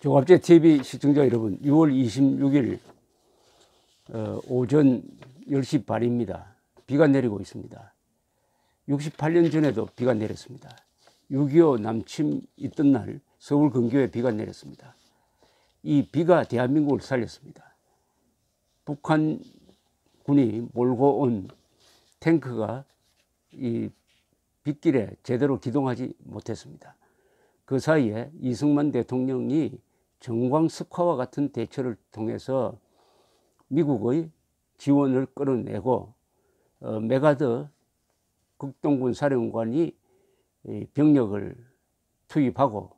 종합제 TV 시청자 여러분, 6월 26일 오전 10시 반입니다. 비가 내리고 있습니다. 68년 전에도 비가 내렸습니다. 6.25 남침 있던 날 서울 근교에 비가 내렸습니다. 이 비가 대한민국을 살렸습니다. 북한군이 몰고 온 탱크가 이 빗길에 제대로 기동하지 못했습니다. 그 사이에 이승만 대통령이 정광석화와 같은 대처를 통해서 미국의 지원을 끌어내고 메가더 극동군 사령관이 병력을 투입하고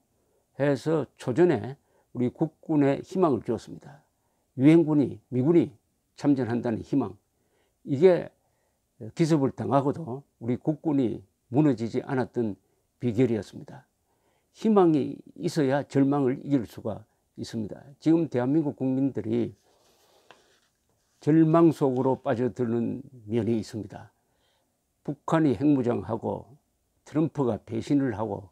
해서 초전에 우리 국군에 희망을 주었습니다. 유엔군이, 미군이 참전한다는 희망. 이게 기습을 당하고도 우리 국군이 무너지지 않았던 비결이었습니다. 희망이 있어야 절망을 이길 수가 있습니다. 지금 대한민국 국민들이 절망 속으로 빠져드는 면이 있습니다. 북한이 핵무장하고 트럼프가 배신을 하고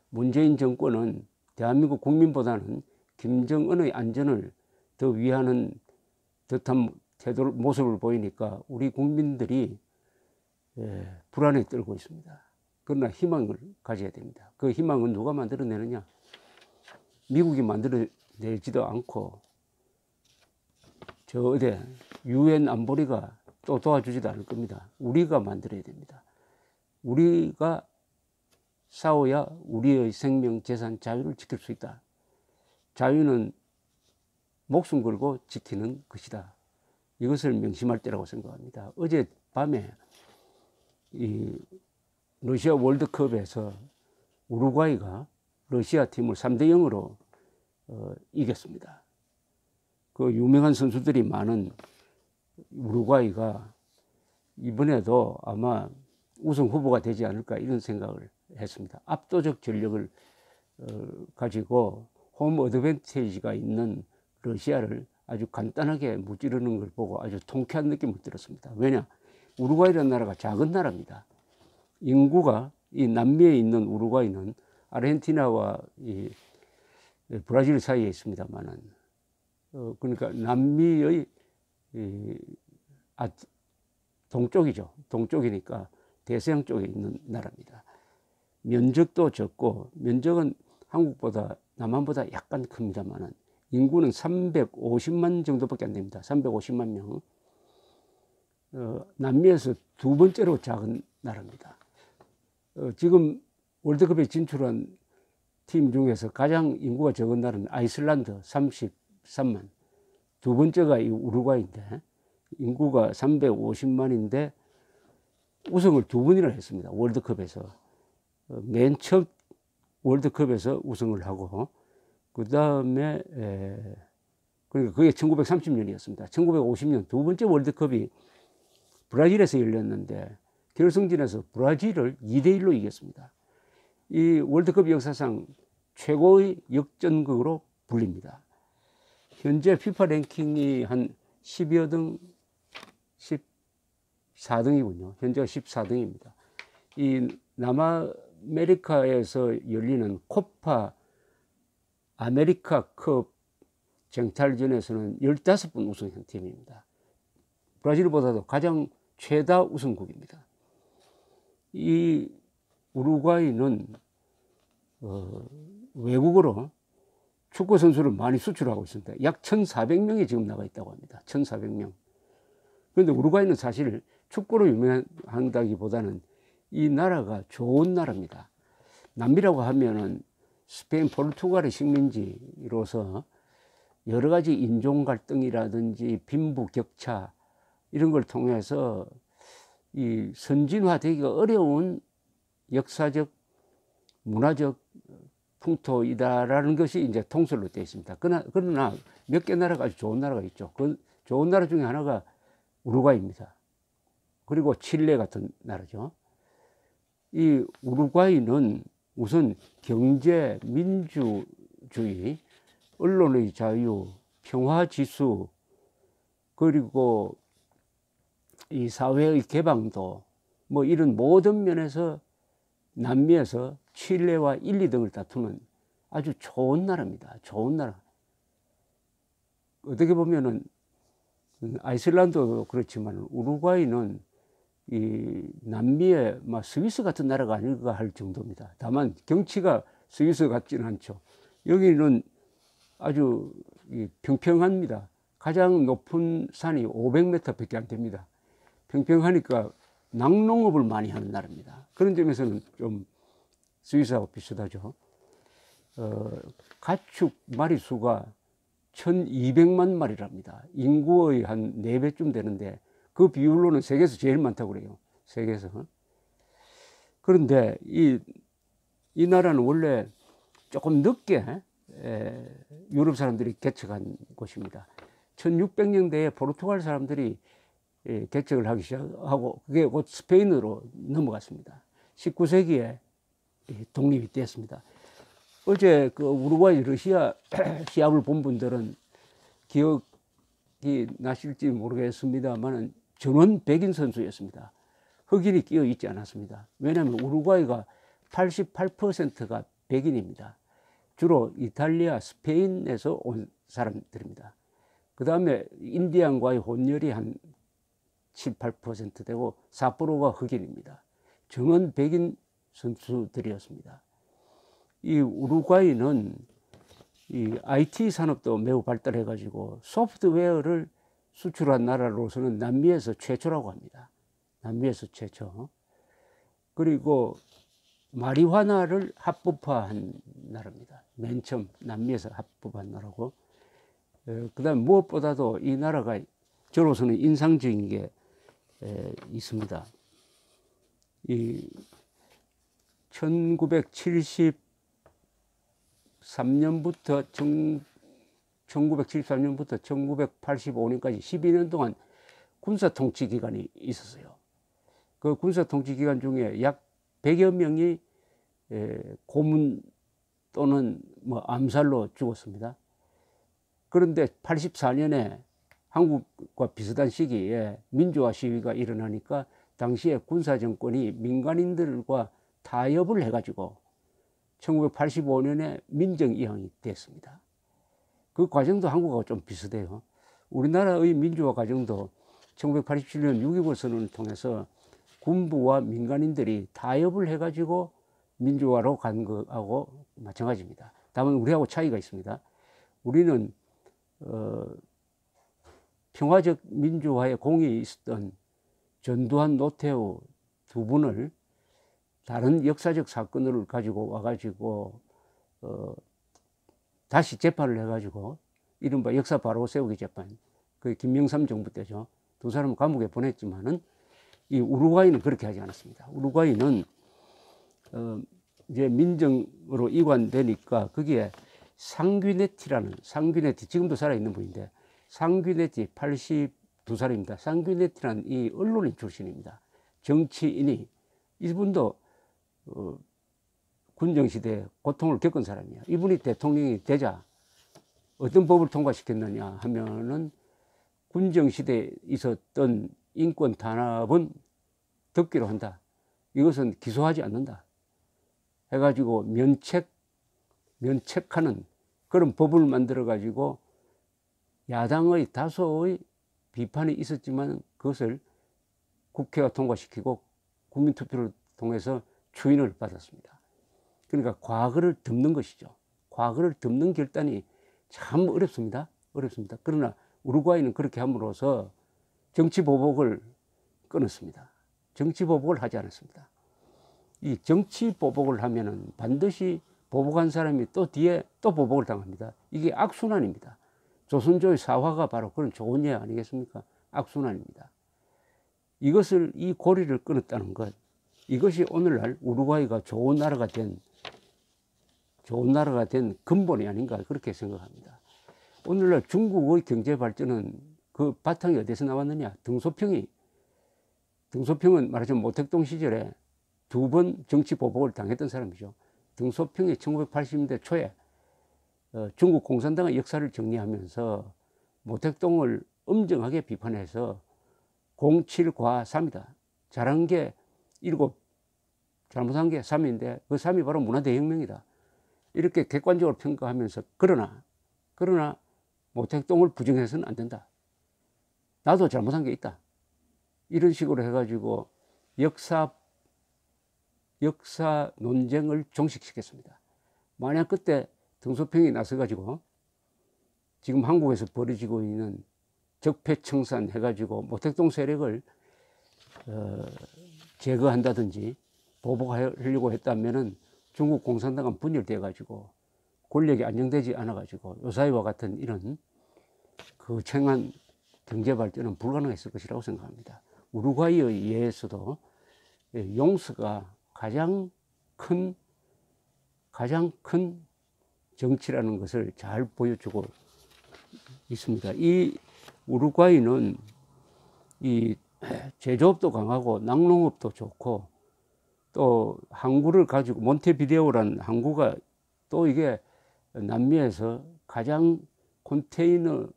문재인 정권은 대한민국 국민보다는 김정은의 안전을 더 위하는 듯한 태도를 모습을 보이니까 우리 국민들이 불안에 떨고 있습니다. 그러나 희망을 가져야 됩니다. 그 희망은 누가 만들어내느냐? 미국이 만들어내지도 않고 저 어디 유엔 안보리가 또 도와주지도 않을 겁니다. 우리가 만들어야 됩니다. 우리가 싸워야 우리의 생명, 재산, 자유를 지킬 수 있다. 자유는 목숨 걸고 지키는 것이다. 이것을 명심할 때라고 생각합니다. 어젯밤에 이 러시아 월드컵에서 우루과이가 러시아 팀을 3대0으로 이겼습니다. 그 유명한 선수들이 많은 우루과이가 이번에도 아마 우승 후보가 되지 않을까 이런 생각을 했습니다. 압도적 전력을 가지고 홈 어드밴티지가 있는 러시아를 아주 간단하게 무찌르는 걸 보고 아주 통쾌한 느낌을 들었습니다. 왜냐? 우루과이라는 나라가 작은 나라입니다. 인구가 이 남미에 있는 우루과이는 아르헨티나와 이 브라질 사이에 있습니다만은 그러니까 남미의 동쪽이죠. 동쪽이니까 대서양 쪽에 있는 나라입니다. 면적도 적고 면적은 한국보다 남한보다 약간 큽니다만은 인구는 350만 정도밖에 안 됩니다. 350만 명. 남미에서 두 번째로 작은 나라입니다. 지금 월드컵에 진출한 팀 중에서 가장 인구가 적은 나라는 아이슬란드 33만. 두 번째가 이 우루과이인데 인구가 350만인데 우승을 두 번이나 했습니다. 월드컵에서. 맨 처음 월드컵에서 우승을 하고 그 다음에 그러니까 그게 1930년이었습니다. 1950년 두 번째 월드컵이 브라질에서 열렸는데 결승전에서 브라질을 2대1로 이겼습니다. 이 월드컵 역사상 최고의 역전극으로 불립니다. 현재 피파 랭킹이 한 10여 등, 14등이군요. 현재가 14등입니다. 이 남아메리카에서 열리는 코파 아메리카컵 쟁탈전에서는 15번 우승한 팀입니다. 브라질보다도 가장 최다 우승국입니다. 이 우루과이는 외국으로 축구 선수를 많이 수출하고 있습니다. 약 1,400명이 지금 나가 있다고 합니다. 1,400명. 그런데 우루과이는 사실 축구로 유명하다기보다는 이 나라가 좋은 나라입니다. 남미라고 하면은 스페인, 포르투갈의 식민지로서 여러 가지 인종 갈등이라든지 빈부격차 이런 걸 통해서 이 선진화되기가 어려운 역사적, 문화적 풍토이다라는 것이 이제 통설로 되어 있습니다. 그러나 몇 개 나라가 아주 좋은 나라가 있죠. 그 좋은 나라 중에 하나가 우루과이입니다. 그리고 칠레 같은 나라죠. 이 우루과이는 우선 경제, 민주주의, 언론의 자유, 평화지수, 그리고 이 사회의 개방도 뭐 이런 모든 면에서 남미에서 칠레와 1, 2등을 다투는 아주 좋은 나라입니다. 좋은 나라. 어떻게 보면은 아이슬란드도 그렇지만 우루과이는 이 남미의 막 스위스 같은 나라가 아닐까 할 정도입니다. 다만 경치가 스위스 같지는 않죠. 여기는 아주 평평합니다. 가장 높은 산이 500m밖에 안 됩니다. 평평하니까 낙농업을 많이 하는 나라입니다. 그런 점에서는 좀 스위스하고 비슷하죠. 가축 마리수가 1200만 마리랍니다. 인구의 한 4배쯤 되는데 그 비율로는 세계에서 제일 많다고 그래요. 세계에서. 그런데 이 나라는 원래 조금 늦게 유럽 사람들이 개척한 곳입니다. 1600년대에 포르투갈 사람들이 개척을 하기 시작하고 그게 곧 스페인으로 넘어갔습니다. 19세기에 독립이 됐습니다. 어제 그 우루과이 러시아 시합을 본 분들은 기억이 나실지 모르겠습니다만 전원 백인 선수였습니다. 흑인이 끼어 있지 않았습니다. 왜냐하면 우루과이가 88%가 백인입니다. 주로 이탈리아, 스페인에서 온 사람들입니다. 그 다음에 인디안과의 혼혈이 한 7, 8% 되고 삿포로가 흑인입니다. 전원 백인 선수들이었습니다. 이 우루과이는 이 IT 산업도 매우 발달해 가지고 소프트웨어를 수출한 나라로서는 남미에서 최초라고 합니다. 남미에서 최초. 그리고 마리화나를 합법화한 나라입니다. 맨 처음 남미에서 합법한 나라고. 그 다음에 무엇보다도 이 나라가 저로서는 인상적인 게 있습니다. 이 1973년부터 1985년까지 12년 동안 군사 통치 기간이 있었어요. 그 군사 통치 기간 중에 약 100여 명이 고문 또는 뭐 암살로 죽었습니다. 그런데 84년에 한국과 비슷한 시기에 민주화 시위가 일어나니까 당시에 군사 정권이 민간인들과 타협을 해가지고 1985년에 민정이양이 됐습니다. 그 과정도 한국하고 좀 비슷해요. 우리나라의 민주화 과정도 1987년 6.25 선언을 통해서 군부와 민간인들이 타협을 해가지고 민주화로 간 거하고 마찬가지입니다. 다만 우리하고 차이가 있습니다. 우리는 평화적 민주화에 공이 있었던 전두환, 노태우 두 분을 다른 역사적 사건을 가지고 와가지고 다시 재판을 해가지고 이른바 역사 바로 세우기 재판, 그 김영삼 정부 때죠. 두 사람은 감옥에 보냈지만은 이 우루과이는 그렇게 하지 않았습니다. 우루과이는 이제 민정으로 이관되니까 거기에 상귀네티 지금도 살아있는 분인데 상귀네티 82살입니다. 상귀네티라는 이 언론인 출신입니다. 정치인이 이분도 군정시대에 고통을 겪은 사람이야. 이분이 대통령이 되자 어떤 법을 통과시켰느냐 하면은 군정시대에 있었던 인권 탄압은 덮기로 한다. 이것은 기소하지 않는다. 해가지고 면책하는 그런 법을 만들어가지고 야당의 다소의 비판이 있었지만 그것을 국회가 통과시키고 국민투표를 통해서 추인을 받았습니다. 그러니까 과거를 덮는 것이죠. 과거를 덮는 결단이 참 어렵습니다. 그러나 우루과이는 그렇게 함으로써 정치 보복을 끊었습니다. 정치 보복을 하지 않았습니다. 이 정치 보복을 하면은 반드시 보복한 사람이 또 뒤에 또 보복을 당합니다. 이게 악순환입니다. 조선조의 사화가 바로 그런 좋은 예 아니겠습니까? 악순환입니다. 이 고리를 끊었다는 것, 이것이 오늘날 우루과이가 좋은 나라가 된 근본이 아닌가 그렇게 생각합니다. 오늘날 중국의 경제 발전은 그 바탕이 어디서 나왔느냐? 등소평은 말하자면 모택동 시절에 2번 정치 보복을 당했던 사람이죠. 등소평이 1980년대 초에 중국 공산당의 역사를 정리하면서 모택동을 엄정하게 비판해서 07과 3이다. 잘한 게 7, 잘못한 게 3인데 그 3이 바로 문화대혁명이다. 이렇게 객관적으로 평가하면서 그러나 모택동을 부정해서는 안 된다. 나도 잘못한 게 있다. 이런 식으로 해가지고 역사 논쟁을 종식시켰습니다. 만약 그때 등소평이 나서가지고 지금 한국에서 벌어지고 있는 적폐청산 해가지고 모택동 세력을 제거한다든지 보복하려고 했다면은 중국 공산당은 분열돼가지고 권력이 안정되지 않아가지고 요사이와 같은 이런 거창한 경제 발전은 불가능했을 것이라고 생각합니다. 우루과이에 의해서도 용서가 가장 큰 정치라는 것을 잘 보여주고 있습니다. 이 우루과이는 이 제조업도 강하고 낙농업도 좋고 또 항구를 가지고 몬테비데오라는 항구가 또 이게 남미에서 가장 컨테이너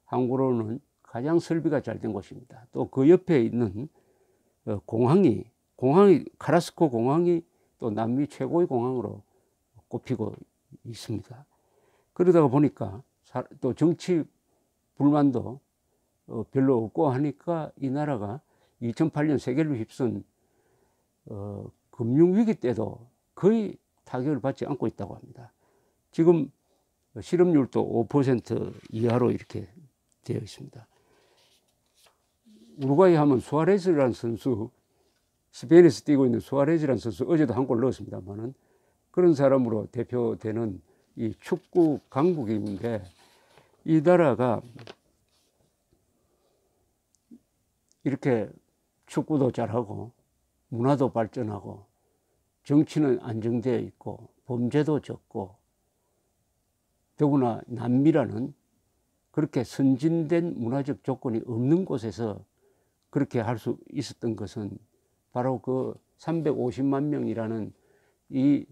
항구로는 가장 설비가 잘 된 곳입니다. 또 그 옆에 있는 공항이 카라스코 공항이 또 남미 최고의 공항으로 꼽히고 있습니다. 그러다가 보니까 또 정치 불만도 별로 없고 하니까 이 나라가 2008년 세계를 휩쓴 금융위기 때도 거의 타격을 받지 않고 있다고 합니다. 지금 실업률도 5% 이하로 이렇게 되어 있습니다. 우루과이 하면 수아레즈라는 선수, 스페인에서 뛰고 있는 수아레즈라는 선수, 어제도 한 골 넣었습니다만은 그런 사람으로 대표되는 이 축구 강국인데 이 나라가 이렇게 축구도 잘하고 문화도 발전하고 정치는 안정되어 있고 범죄도 적고 더구나 남미라는 그렇게 선진된 문화적 조건이 없는 곳에서 그렇게 할 수 있었던 것은 바로 그 350만 명이라는 이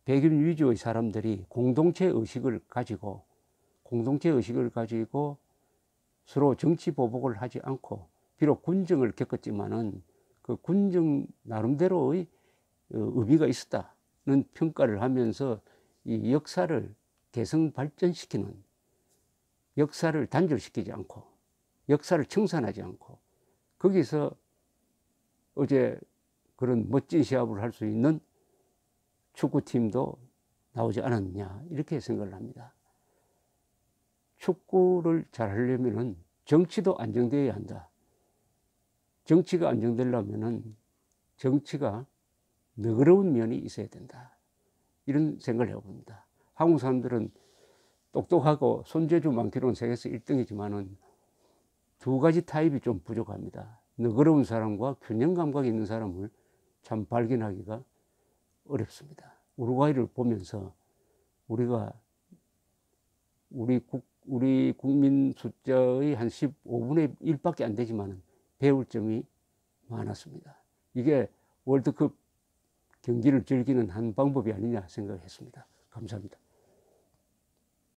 백인 위주의 사람들이 공동체 의식을 가지고 서로 정치 보복을 하지 않고 비록 군정을 겪었지만은 그 군정 나름대로의 의미가 있었다는 평가를 하면서 이 역사를 개성 발전시키는, 역사를 단절시키지 않고 역사를 청산하지 않고 거기서 어제 그런 멋진 시합을 할 수 있는 축구팀도 나오지 않았냐 이렇게 생각을 합니다. 축구를 잘 하려면은 정치도 안정되어야 한다. 정치가 안정되려면은 정치가 너그러운 면이 있어야 된다. 이런 생각을 해봅니다. 한국 사람들은 똑똑하고 손재주 많기로는 세계에서 1등이지만은 두 가지 타입이 좀 부족합니다. 너그러운 사람과 균형 감각이 있는 사람을 참 발견하기가 어렵습니다. 우루과이를 보면서 우리가 우리 국민 숫자의 한 15분의 1밖에 안 되지만 배울 점이 많았습니다. 이게 월드컵 경기를 즐기는 한 방법이 아니냐 생각했습니다. 감사합니다.